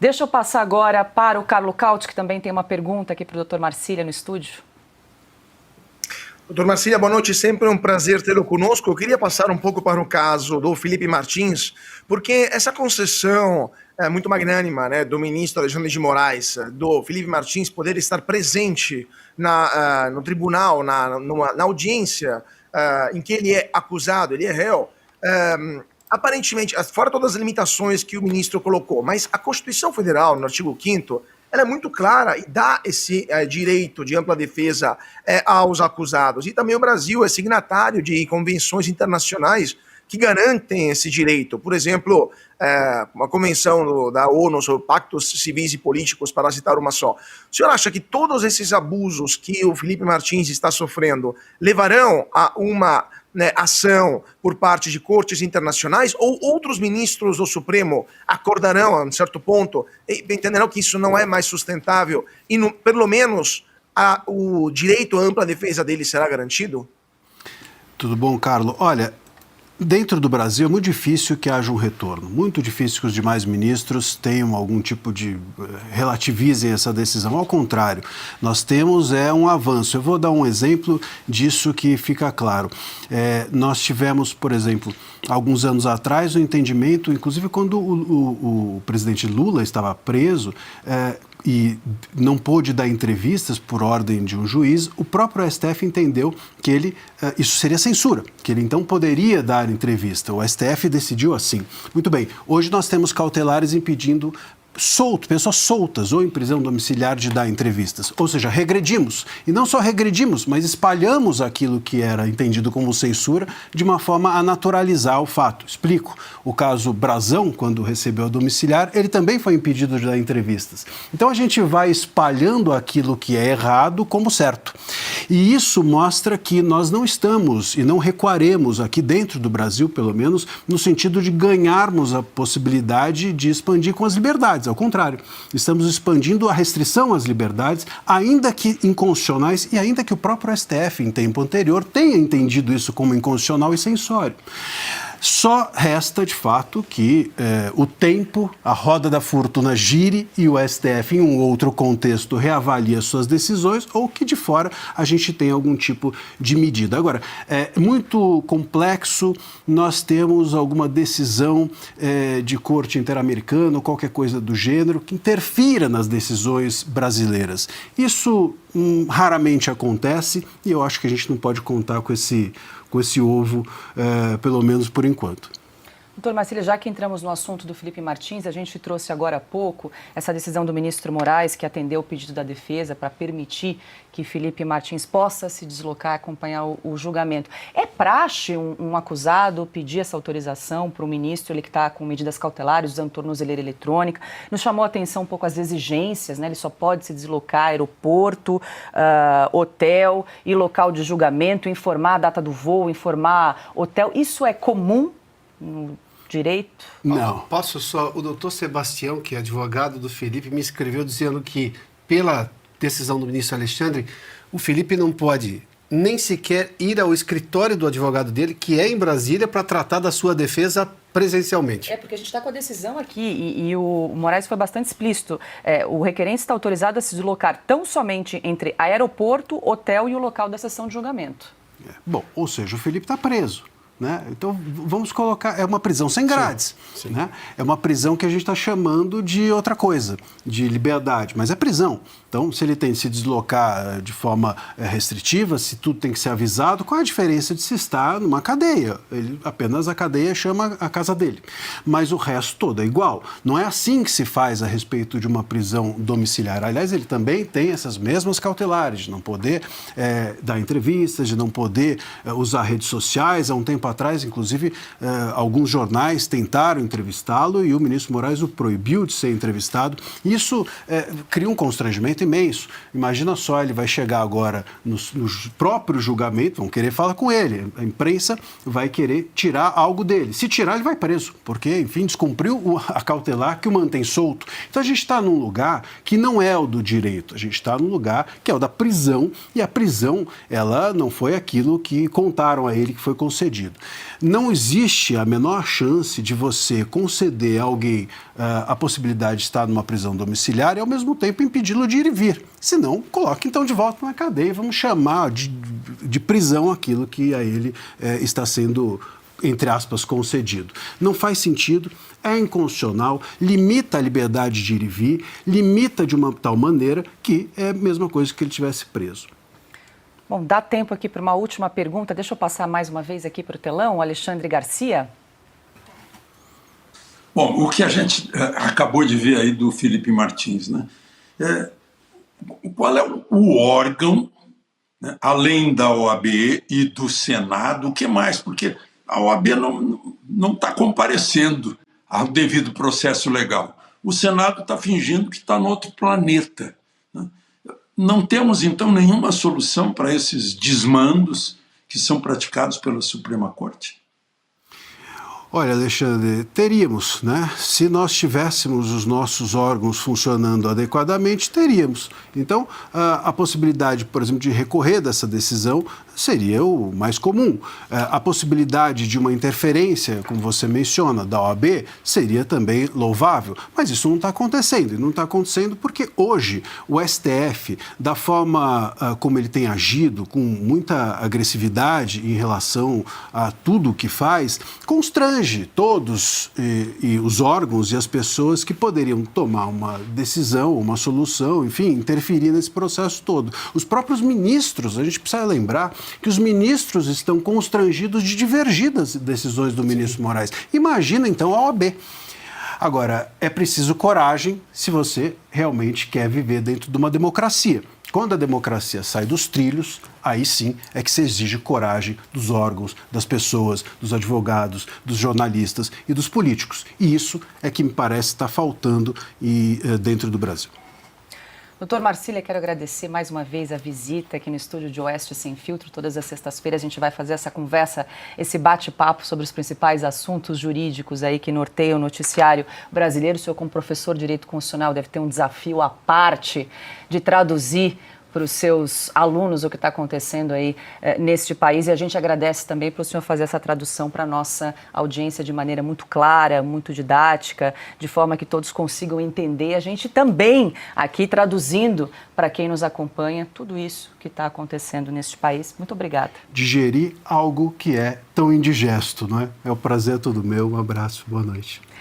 Deixa eu passar agora para o Carlo Cauti, que também tem uma pergunta aqui para o Dr. Marcília no estúdio. Doutor Marcília, boa noite, sempre um prazer tê-lo conosco. Eu queria passar um pouco para o caso do Felipe Martins, porque essa concessão muito magnânima, né, do ministro Alexandre de Moraes, do Felipe Martins, poder estar presente no tribunal, na audiência em que ele é acusado, ele é réu, aparentemente, fora todas as limitações que o ministro colocou, mas a Constituição Federal, no artigo 5º, ela é muito clara e dá esse direito de ampla defesa aos acusados. E também o Brasil é signatário de convenções internacionais que garantem esse direito. Por exemplo, uma convenção da ONU sobre pactos civis e políticos, para citar uma só. O senhor acha que todos esses abusos que o Felipe Martins está sofrendo levarão a uma ação por parte de cortes internacionais, ou outros ministros do Supremo acordarão a um certo ponto e entenderão que isso não é mais sustentável e, pelo menos, o direito à ampla defesa dele será garantido? Tudo bom, Carlos? Olha, dentro do Brasil é muito difícil que haja um retorno, muito difícil que os demais ministros tenham algum tipo de relativizem essa decisão. Ao contrário, nós temos um avanço. Eu vou dar um exemplo disso que fica claro. Nós tivemos, por exemplo, alguns anos atrás, o entendimento, inclusive quando o presidente Lula estava preso, e não pôde dar entrevistas por ordem de um juiz, o próprio STF entendeu que isso seria censura, que ele então poderia dar entrevista. O STF decidiu assim. Muito bem, hoje nós temos cautelares impedindo pessoas soltas ou em prisão domiciliar de dar entrevistas. Ou seja, regredimos. E não só regredimos, mas espalhamos aquilo que era entendido como censura de uma forma a naturalizar o fato. Explico. O caso Brazão, quando recebeu a domiciliar, ele também foi impedido de dar entrevistas. Então a gente vai espalhando aquilo que é errado como certo. E isso mostra que nós não estamos e não recuaremos aqui dentro do Brasil, pelo menos, no sentido de ganharmos a possibilidade de expandir com as liberdades. Ao contrário, estamos expandindo a restrição às liberdades, ainda que inconstitucionais e ainda que o próprio STF, em tempo anterior, tenha entendido isso como inconstitucional e censório. Só resta, de fato, que o tempo, a roda da fortuna gire e o STF, em um outro contexto, reavalie as suas decisões ou que de fora a gente tenha algum tipo de medida. Agora, é muito complexo, nós temos alguma decisão de corte interamericana ou qualquer coisa do gênero que interfira nas decisões brasileiras. Isso raramente acontece e eu acho que a gente não pode contar com esse ovo, pelo menos por enquanto. Doutor Marcília, já que entramos no assunto do Felipe Martins, a gente trouxe agora há pouco essa decisão do ministro Moraes, que atendeu o pedido da defesa para permitir que Felipe Martins possa se deslocar e acompanhar o julgamento. É praxe um acusado pedir essa autorização para o ministro, ele que está com medidas cautelares, usando tornozeleira eletrônica? Nos chamou a atenção um pouco as exigências, né? Ele só pode se deslocar a aeroporto, hotel e local de julgamento, informar a data do voo, informar hotel. Isso é comum no direito? Não. Posso só... O doutor Sebastião, que é advogado do Felipe, me escreveu dizendo que, pela decisão do ministro Alexandre, o Felipe não pode nem sequer ir ao escritório do advogado dele, que é em Brasília, para tratar da sua defesa presencialmente. Porque a gente está com a decisão aqui e o Moraes foi bastante explícito. O requerente está autorizado a se deslocar tão somente entre aeroporto, hotel e o local da sessão de julgamento. Bom, ou seja, o Felipe está preso. Né? Então, vamos colocar... É uma prisão sem grades. Sim. Né? É uma prisão que a gente está chamando de outra coisa, de liberdade, mas é prisão. Então, se ele tem que se deslocar de forma restritiva, se tudo tem que ser avisado, qual é a diferença de se estar numa cadeia? Apenas a cadeia chama a casa dele. Mas o resto todo é igual. Não é assim que se faz a respeito de uma prisão domiciliar. Aliás, ele também tem essas mesmas cautelares, de não poder dar entrevistas, de não poder usar redes sociais. Há um tempo atrás, inclusive, alguns jornais tentaram entrevistá-lo e o ministro Moraes o proibiu de ser entrevistado. Isso cria um constrangimento sofrimento imenso. Imagina só, ele vai chegar agora no próprio julgamento, vão querer falar com ele, a imprensa vai querer tirar algo dele. Se tirar, ele vai preso, porque, enfim, descumpriu a cautelar que o mantém solto. Então a gente está num lugar que não é o do direito, a gente está num lugar que é o da prisão, e a prisão, ela não foi aquilo que contaram a ele que foi concedido. Não existe a menor chance de você conceder a alguém a possibilidade de estar numa prisão domiciliar e, ao mesmo tempo, impedi-lo de ir e vir. Se não, coloque então de volta na cadeia, vamos chamar de prisão aquilo que a ele está sendo, entre aspas, concedido. Não faz sentido, é inconstitucional, limita a liberdade de ir e vir, limita de uma tal maneira que é a mesma coisa que ele tivesse preso. Bom, dá tempo aqui para uma última pergunta. Deixa eu passar mais uma vez aqui para o telão. O Alexandre Garcia. Bom, o que a gente acabou de ver aí do Felipe Martins, né? Qual é o órgão, né, além da OAB e do Senado, o que mais? Porque a OAB não está comparecendo ao devido processo legal. O Senado está fingindo que está no outro planeta, né? Não temos, então, nenhuma solução para esses desmandos que são praticados pela Suprema Corte? Olha, Alexandre, teríamos, né? Se nós tivéssemos os nossos órgãos funcionando adequadamente, teríamos. Então, a possibilidade, por exemplo, de recorrer dessa decisão seria o mais comum. A possibilidade de uma interferência, como você menciona, da OAB, seria também louvável. Mas isso não está acontecendo. E não está acontecendo porque hoje o STF, da forma como ele tem agido, com muita agressividade em relação a tudo o que faz, constrange todos e os órgãos e as pessoas que poderiam tomar uma decisão, uma solução, enfim, interferir nesse processo todo. Os próprios ministros, a gente precisa lembrar que os ministros estão constrangidos de divergir das decisões do ministro Moraes. Imagina, então, a OAB. Agora, é preciso coragem se você realmente quer viver dentro de uma democracia. Quando a democracia sai dos trilhos, aí sim é que se exige coragem dos órgãos, das pessoas, dos advogados, dos jornalistas e dos políticos. E isso é que me parece estar faltando dentro do Brasil. Doutor Marcília, quero agradecer mais uma vez a visita aqui no estúdio de Oeste Sem Filtro. Todas as sextas-feiras a gente vai fazer essa conversa, esse bate-papo sobre os principais assuntos jurídicos aí que norteiam o noticiário brasileiro. O senhor, como professor de Direito Constitucional, deve ter um desafio à parte de traduzir para os seus alunos o que está acontecendo aí neste país, e a gente agradece também para o senhor fazer essa tradução para a nossa audiência de maneira muito clara, muito didática, de forma que todos consigam entender, a gente também aqui traduzindo para quem nos acompanha tudo isso que está acontecendo neste país. Muito obrigada. Digerir algo que é tão indigesto, não é? É o prazer todo meu, um abraço, boa noite.